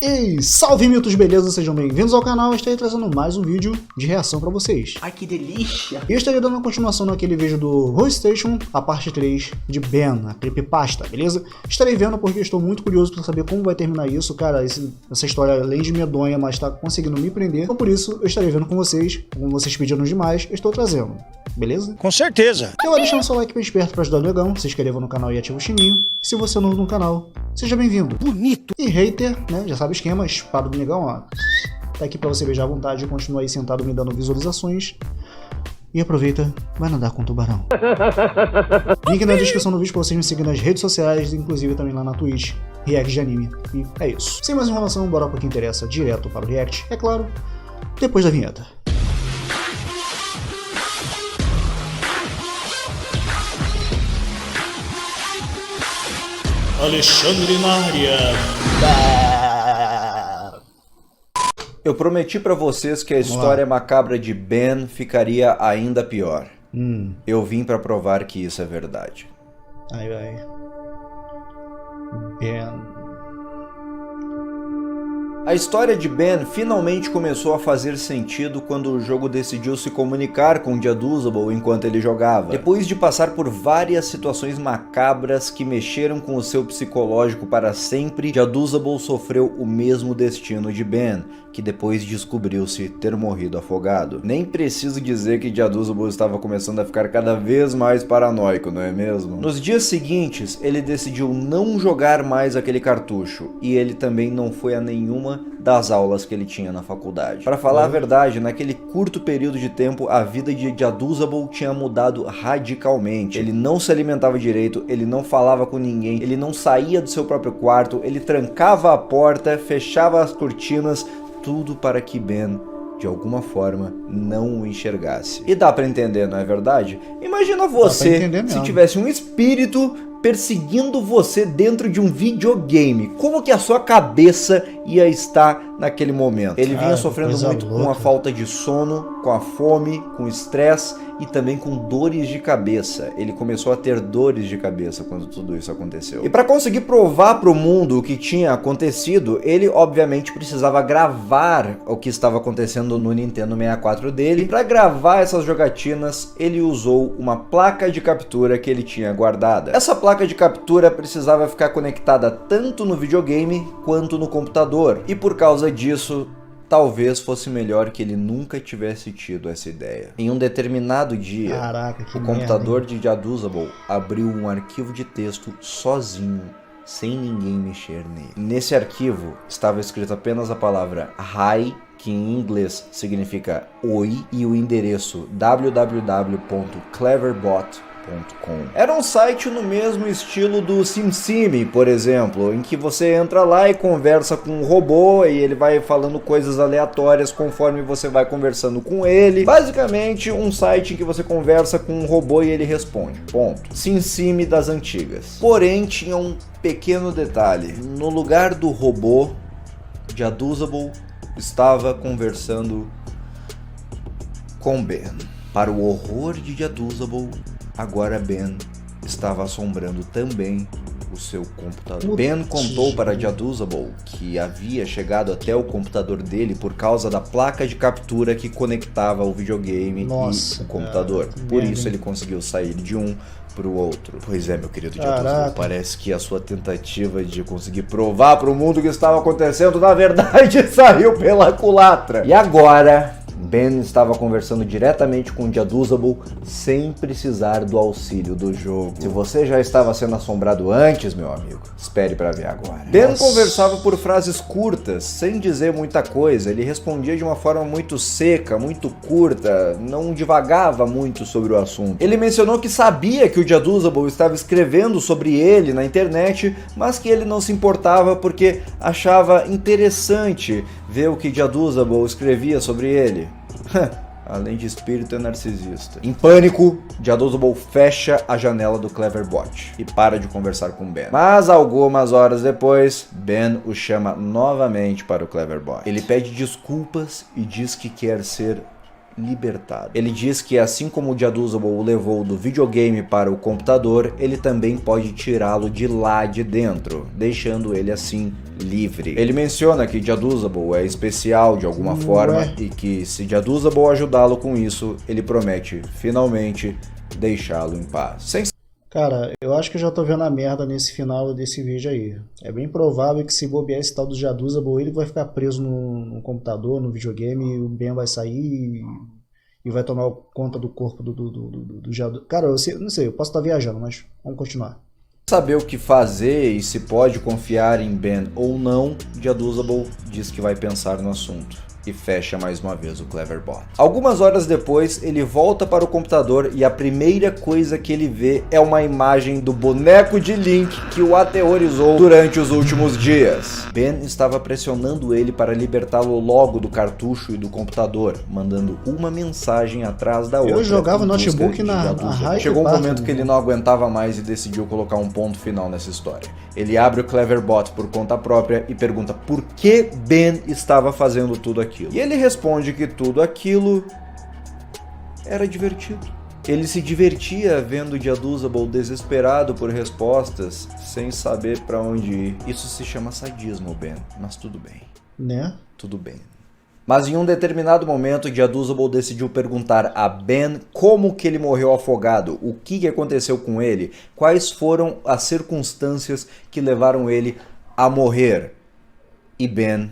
Ei, salve mitos, beleza? Sejam bem-vindos ao canal. Eu estarei trazendo mais um vídeo de reação pra vocês. Ai, que delícia! E eu estarei dando uma continuação naquele vídeo do Roll Station, a parte 3 de Ben, a creepypasta, beleza? Estarei vendo porque estou muito curioso pra saber como vai terminar isso. Cara, essa história, além de medonha, mas tá conseguindo me prender. Então por isso, eu estarei vendo com vocês. Como vocês pediram demais, eu estou trazendo. Beleza? Com certeza! Eu vou deixando seu like bem esperto pra ajudar o negão, se inscreva no canal e ativa o sininho. E se você é novo no canal, seja bem-vindo. Bonito! E hater, né? Já sabe o esquema, espada do negão, ó. Tá aqui pra você beijar à vontade e continuar aí sentado me dando visualizações. E aproveita, vai nadar com o tubarão. Link na descrição do vídeo pra vocês me seguirem nas redes sociais, inclusive também lá na Twitch, React de anime. E é isso. Sem mais enrolação, bora pro que interessa, direto para o React. É claro, depois da vinheta. Alexandre na área. Eu prometi pra vocês que a história macabra de Ben ficaria ainda pior. Eu vim pra provar que isso é verdade. Ai, ai. Ben. A história de Ben finalmente começou a fazer sentido quando o jogo decidiu se comunicar com Jaduzable enquanto ele jogava. Depois de passar por várias situações macabras que mexeram com o seu psicológico para sempre, Jaduzable sofreu o mesmo destino de Ben, que depois descobriu-se ter morrido afogado. Nem preciso dizer que Jaduzable estava começando a ficar cada vez mais paranoico, não é mesmo? Nos dias seguintes, ele decidiu não jogar mais aquele cartucho, e ele também não foi a nenhuma das aulas que ele tinha na faculdade. Para falar a verdade, naquele curto período de tempo, a vida de Jaduzable tinha mudado radicalmente. Ele não se alimentava direito, ele não falava com ninguém, ele não saía do seu próprio quarto, ele trancava a porta, fechava as cortinas, tudo para que Ben, de alguma forma, não o enxergasse. E dá pra entender, não é verdade? Imagina você se tivesse um espírito perseguindo você dentro de um videogame. Como que a sua cabeça ia estar naquele momento? Ele vinha sofrendo muito com a falta de sono, com a fome, com o estresse e também com dores de cabeça. Ele começou a ter dores de cabeça quando tudo isso aconteceu. E para conseguir provar para o mundo o que tinha acontecido, ele obviamente precisava gravar o que estava acontecendo no Nintendo 64 dele. E para gravar essas jogatinas, ele usou uma placa de captura que ele tinha guardada. Essa placa de captura precisava ficar conectada tanto no videogame quanto no computador. E por causa disso, talvez fosse melhor que ele nunca tivesse tido essa ideia. Em um determinado dia, o computador de Jaduzable abriu um arquivo de texto sozinho, sem ninguém mexer nele. Nesse arquivo estava escrito apenas a palavra Hi, que em inglês significa oi, e o endereço www.cleverbot.com. Era um site no mesmo estilo do SimSimi, por exemplo, em que você entra lá e conversa com um robô e ele vai falando coisas aleatórias conforme você vai conversando com ele. Basicamente, um site em que você conversa com um robô e ele responde. Ponto. SimSimi das antigas. Porém, tinha um pequeno detalhe. No lugar do robô, Jaduzable estava conversando com Ben. Para o horror de Jaduzable, agora Ben estava assombrando também o seu computador. Ben contou para Jaduzable que havia chegado até o computador dele por causa da placa de captura que conectava o videogame e o computador. Por isso ele conseguiu sair de um para o outro. Pois é, meu querido Jaduzable, parece que a sua tentativa de conseguir provar para o mundo o que estava acontecendo, na verdade, saiu pela culatra. E agora Ben estava conversando diretamente com Jaduzable sem precisar do auxílio do jogo. Se você já estava sendo assombrado antes, meu amigo, espere para ver agora. Ben conversava por frases curtas, sem dizer muita coisa. Ele respondia de uma forma muito seca, muito curta, não divagava muito sobre o assunto. Ele mencionou que sabia que o Jaduzable estava escrevendo sobre ele na internet, mas que ele não se importava porque achava interessante ver o que Jaduzable escrevia sobre ele. Além de espírito, é narcisista. Em pânico, Jaduzable fecha a janela do Cleverbot e para de conversar com Ben. Mas algumas horas depois, Ben o chama novamente para o Cleverbot. Ele pede desculpas e diz que quer ser libertado. Ele diz que assim como o Jaduzable o levou do videogame para o computador, ele também pode tirá-lo de lá de dentro, deixando ele assim livre. Ele menciona que Jaduzable é especial de alguma forma e que se Jaduzable ajudá-lo com isso, ele promete finalmente deixá-lo em paz. Cara, eu acho que eu já tô vendo a merda nesse final desse vídeo aí. É bem provável que se bobear esse tal do Jaduzable, ele vai ficar preso no computador, no videogame, e o Ben vai sair e vai tomar conta do corpo do Jaduzable. Cara, eu não sei, eu posso estar viajando, mas vamos continuar. Saber o que fazer e se pode confiar em Ben ou não, Jaduzable diz que vai pensar no assunto. E fecha mais uma vez o Cleverbot. Algumas horas depois, ele volta para o computador e a primeira coisa que ele vê é uma imagem do boneco de Link que o aterrorizou durante os últimos dias. Ben estava pressionando ele para libertá-lo logo do cartucho e do computador, mandando uma mensagem atrás da outra. Eu jogava notebook na raiva. Chegou um momento que ele não aguentava mais e decidiu colocar um ponto final nessa história. Ele abre o Cleverbot por conta própria e pergunta por que Ben estava fazendo tudo aquilo. E ele responde que tudo aquilo era divertido. Ele se divertia vendo o Jaduzable desesperado por respostas, sem saber para onde ir. Isso se chama sadismo, Ben, mas tudo bem. Né? Tudo bem. Mas em um determinado momento, Jaduzable decidiu perguntar a Ben como que ele morreu afogado, o que aconteceu com ele, quais foram as circunstâncias que levaram ele a morrer. E Ben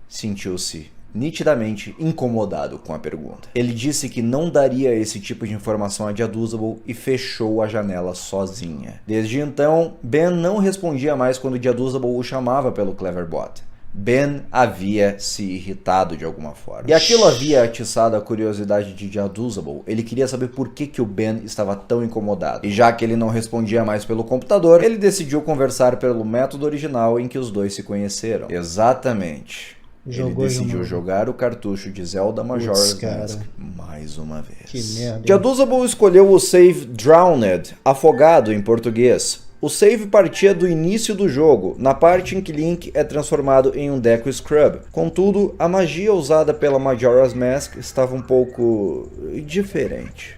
sentiu-se nitidamente incomodado com a pergunta. Ele disse que não daria esse tipo de informação a Jaduzable e fechou a janela sozinha. Desde então, Ben não respondia mais quando Jaduzable o chamava pelo Cleverbot. Ben havia se irritado de alguma forma. E aquilo havia atiçado a curiosidade de Jaduzable. Ele queria saber por que o Ben estava tão incomodado. E já que ele não respondia mais pelo computador, ele decidiu conversar pelo método original em que os dois se conheceram. Exatamente. Ele decidiu jogar o cartucho de Zelda Majora's Mask mais uma vez. Que merda. Jaduzable escolheu o save Drowned, afogado em português. O save partia do início do jogo, na parte em que Link é transformado em um Deku Scrub. Contudo, a magia usada pela Majora's Mask estava um pouco diferente.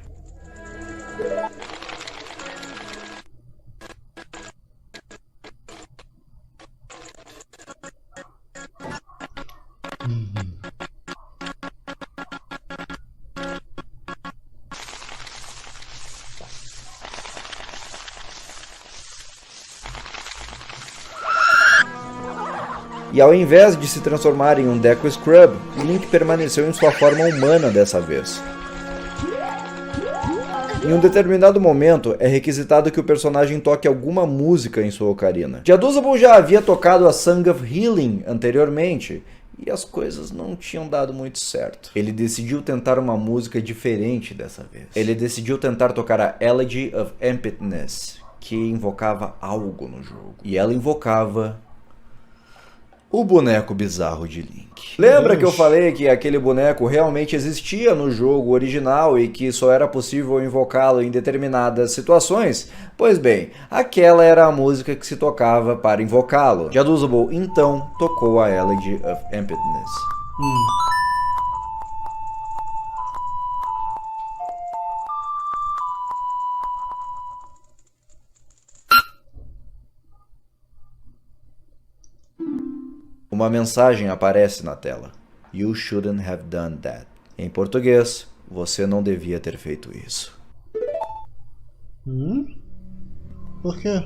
E ao invés de se transformar em um Deku Scrub, Link permaneceu em sua forma humana dessa vez. Em um determinado momento, é requisitado que o personagem toque alguma música em sua ocarina. Jaduzable já havia tocado a Song of Healing anteriormente, e as coisas não tinham dado muito certo. Ele decidiu tentar uma música diferente dessa vez. Ele decidiu tentar tocar a Elegy of Emptiness, que invocava algo no jogo. E ela invocava o boneco bizarro de Link. Lembra que eu falei que aquele boneco realmente existia no jogo original e que só era possível invocá-lo em determinadas situações? Pois bem, aquela era a música que se tocava para invocá-lo. Jaduzable então tocou a Elegy of Emptiness. Uma mensagem aparece na tela. You shouldn't have done that. Em português, você não devia ter feito isso. Por quê?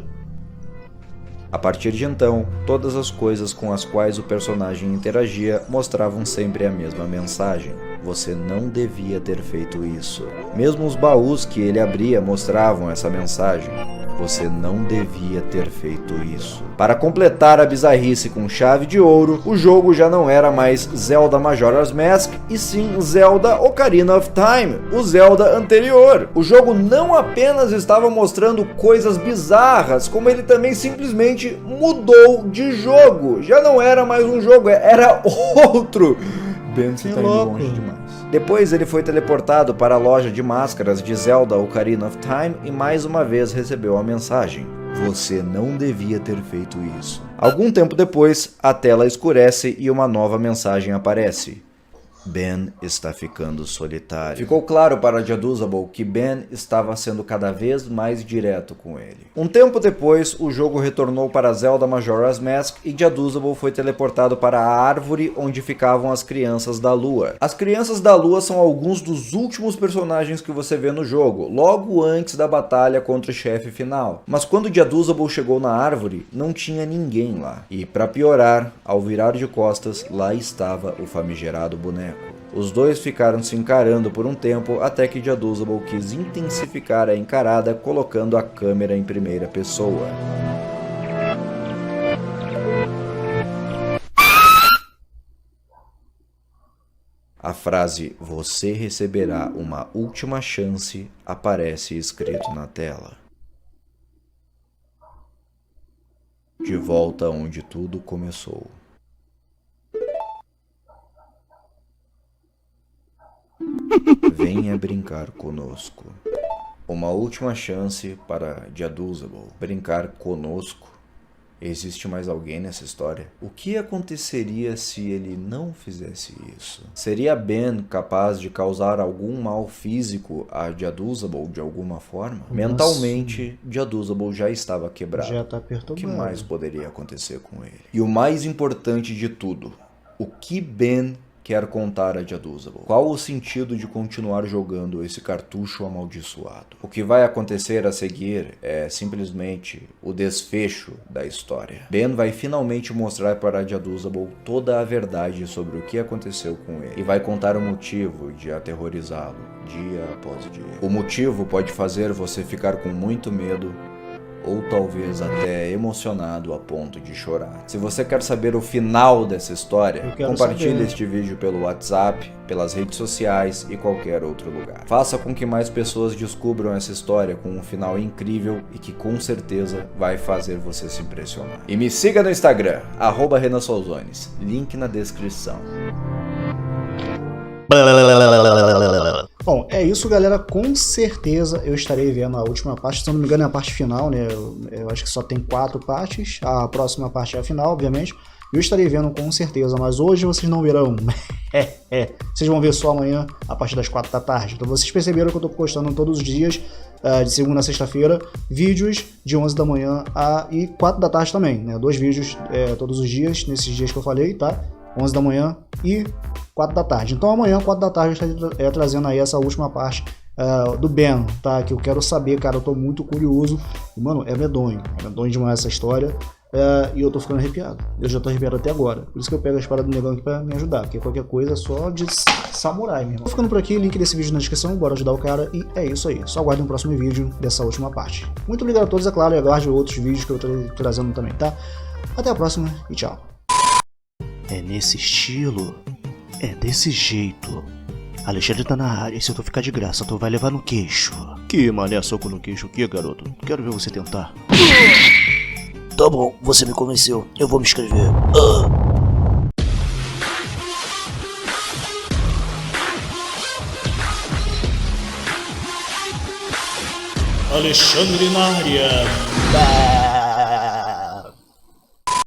A partir de então, todas as coisas com as quais o personagem interagia mostravam sempre a mesma mensagem. Você não devia ter feito isso. Mesmo os baús que ele abria mostravam essa mensagem. Você não devia ter feito isso. Para completar a bizarrice com chave de ouro, o jogo já não era mais Zelda Majora's Mask, e sim Zelda Ocarina of Time, o Zelda anterior. O jogo não apenas estava mostrando coisas bizarras, como ele também simplesmente mudou de jogo. Já não era mais um jogo, era outro. Ben, você tá indo longe demais. Depois ele foi teleportado para a loja de máscaras de Zelda Ocarina of Time e mais uma vez recebeu a mensagem: você não devia ter feito isso. Algum tempo depois, a tela escurece e uma nova mensagem aparece: Ben está ficando solitário. Ficou claro para Jaduzabel que Ben estava sendo cada vez mais direto com ele. Um tempo depois, o jogo retornou para Zelda Majora's Mask e Jaduzabel foi teleportado para a árvore onde ficavam as Crianças da Lua. As Crianças da Lua são alguns dos últimos personagens que você vê no jogo, logo antes da batalha contra o chefe final. Mas quando Jaduzabel chegou na árvore, não tinha ninguém lá. E para piorar, ao virar de costas, lá estava o famigerado boneco. Os dois ficaram se encarando por um tempo até que Jaduzabel quis intensificar a encarada colocando a câmera em primeira pessoa. A frase "Você receberá uma última chance" aparece escrito na tela. De volta onde tudo começou. Venha brincar conosco. Uma última chance para Jaduzabel. Brincar conosco? Existe mais alguém nessa história? O que aconteceria se ele não fizesse isso? Seria Ben capaz de causar algum mal físico a Jaduzabel de alguma forma? Mentalmente, Jaduzabel já estava quebrado. Já tá O perturbado. que mais poderia acontecer com ele? E o mais importante de tudo, o que Ben quer contar a Jaduzabel? Qual o sentido de continuar jogando esse cartucho amaldiçoado? O que vai acontecer a seguir é simplesmente o desfecho da história. Ben vai finalmente mostrar para Jaduzabel toda a verdade sobre o que aconteceu com ele e vai contar o motivo de aterrorizá-lo dia após dia. O motivo pode fazer você ficar com muito medo ou talvez até emocionado a ponto de chorar. Se você quer saber o final dessa história, compartilhe este vídeo pelo WhatsApp, pelas redes sociais e qualquer outro lugar. Faça com que mais pessoas descubram essa história com um final incrível e que com certeza vai fazer você se impressionar. E me siga no Instagram, @RenanSolzones, link na descrição. Bom, é isso, galera. Com certeza eu estarei vendo a última parte. Se não me engano, é a parte final, né? Eu acho que só tem 4 partes. A próxima parte é a final, obviamente. Eu estarei vendo com certeza, mas hoje vocês não verão. Vocês vão ver só amanhã, a partir das 4 da tarde. Então vocês perceberam que eu tô postando todos os dias, de segunda a sexta-feira, vídeos de 11 da manhã e 4 da tarde também, né? 2 vídeos todos os dias, nesses dias que eu falei, tá? 11 da manhã e 4 da tarde. Então amanhã, 4 da tarde, eu estarei trazendo aí essa última parte do Ben, tá? Que eu quero saber, cara, eu tô muito curioso. E, mano, é medonho demais essa história. E eu tô ficando arrepiado. Eu já tô arrepiado até agora. Por isso que eu pego a espada do negão aqui pra me ajudar. Porque qualquer coisa é só de samurai, meu irmão. Tô ficando por aqui, link desse vídeo na descrição. Bora ajudar o cara. E é isso aí. Só aguardem o próximo vídeo dessa última parte. Muito obrigado a todos, é claro. E aguarde outros vídeos que eu tô trazendo também, tá? Até a próxima e tchau. É nesse estilo. É desse jeito. Alexandre tá na área, e se tu ficar de graça, tu vai levar no queixo. Que mané soco no queixo aqui, garoto? Quero ver você tentar. Tá bom, você me convenceu. Eu vou me inscrever. Alexandre na área.